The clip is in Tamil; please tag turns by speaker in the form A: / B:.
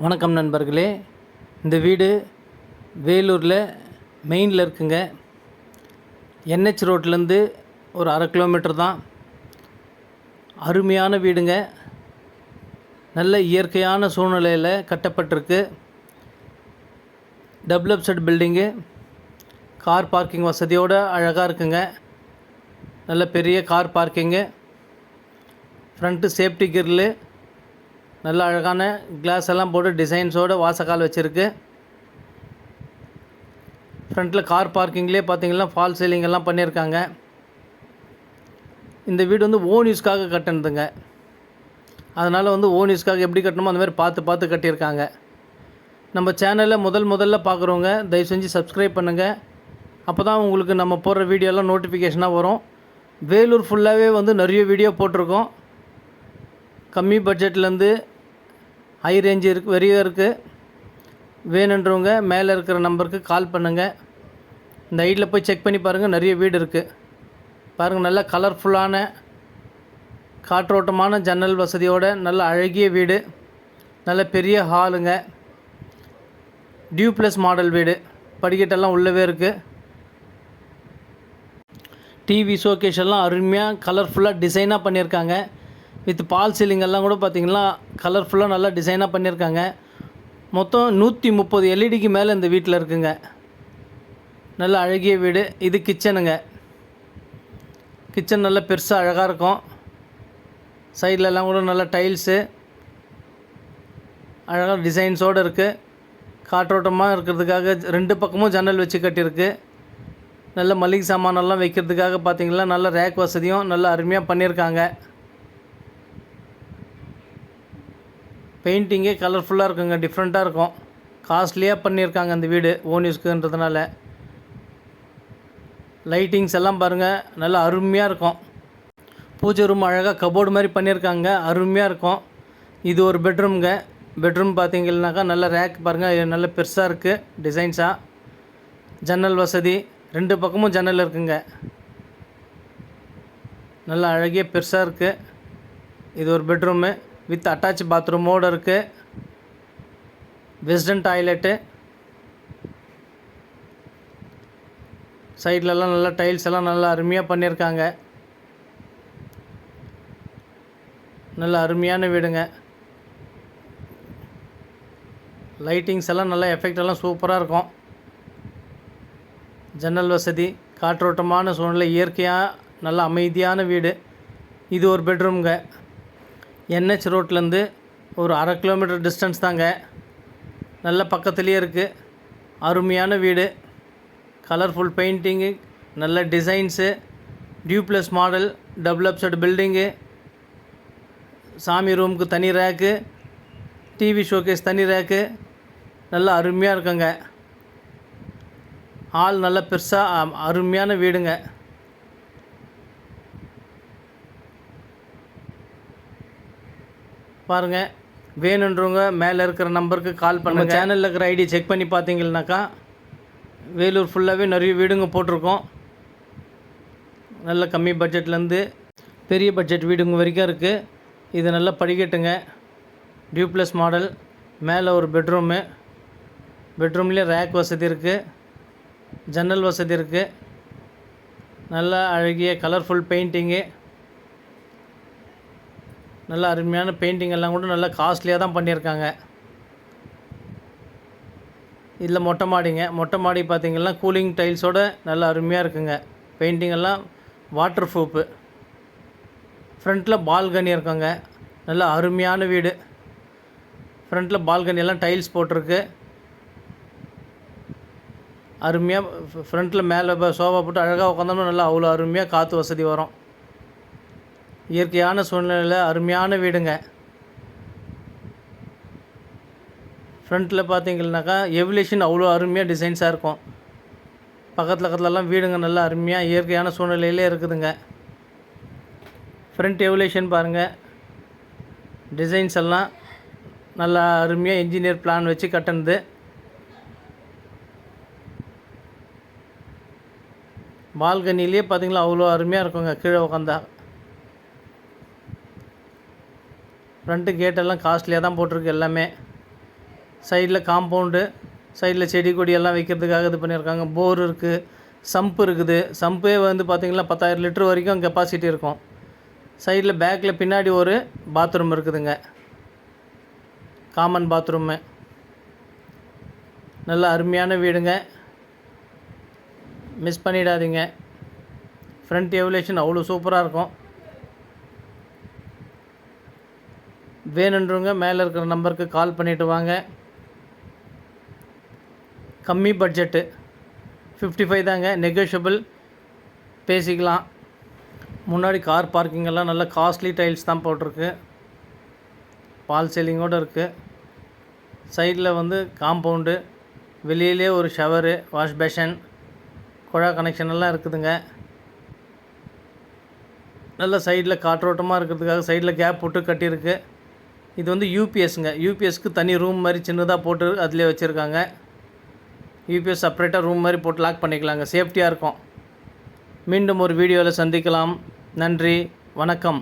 A: வணக்கம் நண்பர்களே. இந்த வீடு வேலூரில் மெயினில் இருக்குங்க. என்ஹெச் ரோட்லேருந்து ஒரு 1/2 கிலோமீட்டர் தான். அருமையான வீடுங்க. நல்ல இயற்கையான சூழ்நிலையில் கட்டப்பட்டிருக்கு. Double upset building, car parking வசதியோடு அழகாக இருக்குங்க. நல்ல பெரிய car parking, front safety grill, நல்ல அழகான கிளாஸ் எல்லாம் போட்டு டிசைன்ஸோடு வாசக்கால் வச்சுருக்கு. ஃப்ரண்ட்டில் கார் பார்க்கிங்லேயே பார்த்தீங்கன்னா ஃபால் சீலிங் எல்லாம் பண்ணியிருக்காங்க. இந்த வீடு வந்து ஓன் யூஸ்க்காக கட்டினதுங்க. அதனால் வந்து ஓன் யூஸ்க்காக எப்படி கட்டணுமோ அந்த மாதிரி பார்த்து கட்டியிருக்காங்க. நம்ம சேனலில் முதல்ல பார்க்குறவங்க தயவு செஞ்சு சப்ஸ்கிரைப் பண்ணுங்கள். அப்போ தான் உங்களுக்கு நம்ம போடுற வீடியோலாம் நோட்டிஃபிகேஷனாக வரும். வேலூர் ஃபுல்லாகவே வந்து நிறைய வீடியோ போட்டிருக்கோம். கம்மி பட்ஜெட்லேருந்து ஹை ரேஞ்சு வரையும் இருக்குது. வேணுன்றவங்க மேலே இருக்கிற நம்பருக்கு கால் பண்ணுங்கள். இந்த ஐடியில் போய் செக் பண்ணி பாருங்கள், நிறைய வீடு இருக்குது. பாருங்கள், நல்ல கலர்ஃபுல்லான காற்றோட்டமான ஜன்னல் வசதியோட நல்ல அழகிய வீடு. நல்ல பெரிய ஹாலுங்க. டியூப்ளஸ் மாடல் வீடு. படிக்கட்டெல்லாம் உள்ளவே இருக்குது. டிவி ஷோகேஸ் எல்லாம் அருமையாக கலர்ஃபுல்லாக டிசைனாக பண்ணியிருக்காங்க. வித் பால் சீலிங் எல்லாம் கூட பார்த்திங்கன்னா கலர்ஃபுல்லாக நல்லா டிசைனாக பண்ணியிருக்காங்க. மொத்தம் 130 எல்இடிக்கு மேலே இந்த வீட்டில் இருக்குங்க. நல்ல அழகிய வீடு. இது கிச்சனுங்க. கிச்சன் நல்லா பெருசாக அழகாக இருக்கும். சைட்லலாம் கூட நல்ல டைல்ஸு அழகாக டிசைன்ஸோடு இருக்குது. காற்றோட்டமாக இருக்கிறதுக்காக 2 பக்கமும் ஜன்னல் வச்சு கட்டியிருக்கு. நல்ல மளிகை சாமானெல்லாம் வைக்கிறதுக்காக பார்த்திங்கன்னா நல்ல ரேக் வசதியும் நல்லா அருமையாக பண்ணியிருக்காங்க. பெயிண்டிங்கே கலர்ஃபுல்லாக இருக்குங்க, டிஃப்ரெண்ட்டாக இருக்கும். காஸ்ட்லியாக பண்ணியிருக்காங்க அந்த வீடு ஓன் யூஸ்க்குன்றதுனால. லைட்டிங்ஸ் எல்லாம் பாருங்கள், நல்லா அருமையாக இருக்கும். பூஜை ரூம் அழகாக கபோர்டு மாதிரி பண்ணியிருக்காங்க, அருமையாக இருக்கும். இது ஒரு பெட்ரூம்ங்க. பெட்ரூம் பார்த்தீங்கன்னாக்கா நல்ல ரேக் பாருங்கள், நல்ல பெருசாக இருக்குது டிசைன்ஸாக. ஜன்னல் வசதி 2 பக்கமும் ஜன்னல் இருக்குங்க. நல்ல அழகிய பெருசாக இருக்குது. இது ஒரு பெட்ரூமு வித் அட்டாச் பாத்ரூமோடு இருக்குது. Western toilet. சைட்லலாம் நல்லா டைல்ஸ் எல்லாம் நல்லா அருமையாக பண்ணியிருக்காங்க. நல்ல அருமையான வீடுங்க. லைட்டிங்ஸ் எல்லாம் நல்லா எஃபெக்ட் எல்லாம் சூப்பராக இருக்கும். ஜன்னல் வசதி, காற்றோட்டமான சூழ்நிலை, இயற்கையாக நல்ல அமைதியான வீடு. இது ஒரு பெட்ரூம்ங்க. என்ஹெச் ரோட்லேருந்து ஒரு 1/2 கிலோமீட்டர் டிஸ்டன்ஸ் தாங்க. நல்ல பக்கத்துலேயே இருக்குது. அருமையான வீடு. கலர்ஃபுல் பெயிண்டிங்கு, நல்ல designs, duplex model, double upset building, சாமி ரூமுக்கு தனி ரேக்கு, டிவி ஷோகேஸ் தனி ரேக்கு. நல்லா அருமையாக இருக்குங்க. ஆள் நல்ல பெருசாக அருமையான வீடுங்க. பாருங்கள், வேணுன்றவங்க மேலே இருக்கிற நம்பருக்கு கால் பண்ணுங்கள். சேனலில் இருக்கிற ஐடி செக் பண்ணி பார்த்தீங்கன்னாக்கா வேலூர் ஃபுல்லாகவே நிறைய வீடுங்க போட்டிருக்கோம். நல்ல கம்மி பட்ஜெட்லேருந்து பெரிய பட்ஜெட் வீடுங்க வரைக்கும் இருக்குது. இது நல்ல படிக்கட்டுங்க. Duplex model. மேலே ஒரு பெட்ரூமு. பெட்ரூம்லேயே ரேக் வசதி இருக்குது. ஜன்னல் வசதி இருக்குது. நல்ல அழகிய கலர்ஃபுல் பெயிண்டிங்கு. நல்ல அருமையான பெயிண்டிங் எல்லாம் கூட நல்லா காஸ்ட்லியாக தான் பண்ணியிருக்காங்க. இதில் மொட்டை மாடிங்க. மொட்டை மாடி பார்த்திங்கன்னா கூலிங் டைல்ஸோடு நல்லா அருமையாக இருக்குங்க. பெயிண்டிங் எல்லாம் வாட்டர் ப்ரூஃபு. ஃப்ரண்ட்டில் பால்கனி இருக்குங்க. நல்ல அருமையான வீடு. ஃப்ரண்ட்டில் பால்கனி எல்லாம் டைல்ஸ் போட்டிருக்கு. அருமையாக ஃப்ரண்ட்டில் மேலே சோஃபா போட்டு அழகாக உட்காந்தோம்னா நல்லா அவ்வளோ அருமையாக காற்று வசதி வரும். இயற்கையான சூழ்நிலையில் அருமையான வீடுங்க. ஃப்ரண்ட்டில் பார்த்தீங்கன்னாக்கா எவல்யூஷன் அவ்வளோ அருமையாக டிசைன்ஸாக இருக்கும். பக்கத்துலலாம் வீடுங்க நல்லா அருமையாக இயற்கையான சூழ்நிலையிலே இருக்குதுங்க. ஃப்ரண்ட் எவல்யூஷன் பாருங்கள். டிசைன்ஸ் எல்லாம் நல்லா அருமையாக இன்ஜினியர் பிளான் வச்சு கட்டினது. பால்கனிலே பார்த்தீங்களா அவ்வளோ அருமையாக இருக்குங்க கீழே உட்காந்தா. ஃப்ரண்ட்டு கேட்டெல்லாம் காஸ்ட்லியாக தான் போட்டிருக்கு எல்லாமே. சைடில் காம்பவுண்டு, சைடில் செடி கொடியெல்லாம் வைக்கிறதுக்காக இது பண்ணியிருக்காங்க. போர் இருக்குது, சம்ப் இருக்குது. சம்பே வந்து பார்த்திங்கன்னா 10,000 லிட்டர் வரைக்கும் கெப்பாசிட்டி இருக்கும். சைடில் பேக்கில் பின்னாடி ஒரு பாத்ரூம் இருக்குதுங்க, காமன் பாத்ரூமு. நல்ல அருமையான வீடுங்க, மிஸ் பண்ணிடாதீங்க. ஃப்ரண்ட் எவல்யூஷன் அவ்வளோ சூப்பராக இருக்கும். வேணுன்றவங்க மேலே இருக்கிற நம்பருக்கு கால் பண்ணிவிட்டு வாங்க. கம்மி பட்ஜெட்டு 55 தாங்க, நெகோஷியபிள் பேசிக்கலாம். முன்னாடி கார் பார்க்கிங்கெல்லாம் நல்ல காஸ்ட்லி டைல்ஸ் தான் போட்டிருக்கு, பால் சீலிங்கோடு இருக்குது. சைடில் வந்து காம்பவுண்டு, வெளியிலே ஒரு ஷவரு, வாஷ் பேஷன், குழா கனெக்ஷன் எல்லாம் இருக்குதுங்க. நல்ல சைடில் காற்றோட்டமாக இருக்கிறதுக்காக சைடில் கேப் போட்டு கட்டியிருக்கு. இது வந்து யூபிஎஸ்ங்க, யூபிஎஸ்க்கு தனி ரூம் மாதிரி சின்னதாக போட்டு அதிலே வச்சுருக்காங்க. யூபிஎஸ் செப்பரேட்டாக ரூம் மாதிரி போட்டு லாக் பண்ணிக்கலாங்க, சேஃப்டியாக இருக்கும். மீண்டும் ஒரு வீடியோவில் சந்திக்கலாம். நன்றி, வணக்கம்.